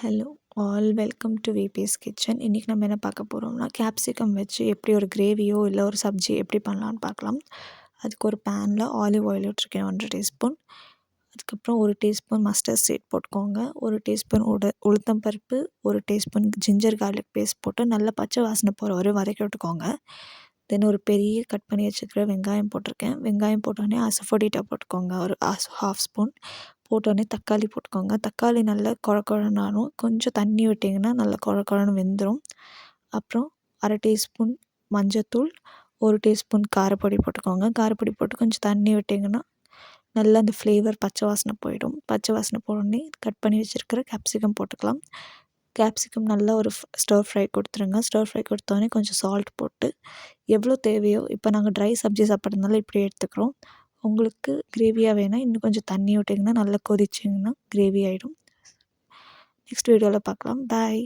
Hello all welcome to VBS kitchen. இன்றைக்கி நம்ம என்ன பார்க்க போகிறோம்னா கேப்சிகம் வச்சு எப்படி ஒரு கிரேவியோ இல்லை ஒரு சப்ஜி எப்படி பண்ணலான்னு பார்க்கலாம். அதுக்கு ஒரு பேனில் ஆலிவ் ஆயில் விட்டுருக்கேன் 1 டீஸ்பூன். அதுக்கப்புறம் 1 டீஸ்பூன் மஸ்டர்ட் சீட் போட்டுக்கோங்க. 1 டீஸ்பூன் உளுத்தம் பருப்பு, 1 டீஸ்பூன் ஜிஞ்சர் கார்லிக் பேஸ்ட் போட்டு நல்லா பச்சை வாசனை போகிற வரை வதக்கி விட்டுக்கோங்க. தென் ஒரு பெரிய கட் பண்ணி வச்சுருக்கிற வெங்காயம் போட்டிருக்கேன். வெங்காயம் போட்டோடனே அசஃபோடிட்டா போட்டுக்கோங்க, ஒரு ஹாஃப் ஸ்பூன். போட்டோடனே தக்காளி போட்டுக்கோங்க. தக்காளி நல்லா குழனாலும் கொஞ்சம் தண்ணி விட்டிங்கன்னா நல்லா குழன்னு வெந்துடும். அப்புறம் 1/2 டீஸ்பூன் மஞ்சத்தூள், 1 டீஸ்பூன் காரப்பொடி போட்டுக்கோங்க. காரப்பொடி போட்டு கொஞ்சம் தண்ணி விட்டிங்கன்னா நல்லா அந்த ஃப்ளேவர் பச்சை வாசனை போயிடும். பச்சை வாசனை போனோடனே கட் பண்ணி வச்சுருக்கிற கேப்சிகம் போட்டுக்கலாம். கேப்சிகம் நல்லா ஒரு ஸ்டர் ஃப்ரை கொடுத்துருங்க. ஸ்டர் ஃப்ரை கொடுத்தோடனே கொஞ்சம் சால்ட் போட்டு எவ்வளோ தேவையோ, இப்போ நாங்கள் ட்ரை சப்ஜி சாப்பிட்றதுனால இப்படி எடுத்துக்கிறோம். உங்களுக்கு கிரேவியாக வேணால் இன்னும் கொஞ்சம் தண்ணி விட்டிங்கன்னா நல்லா கொதிச்சிங்கன்னா கிரேவி ஆகிடும். நெக்ஸ்ட் வீடியோவில் பார்க்கலாம். பாய்.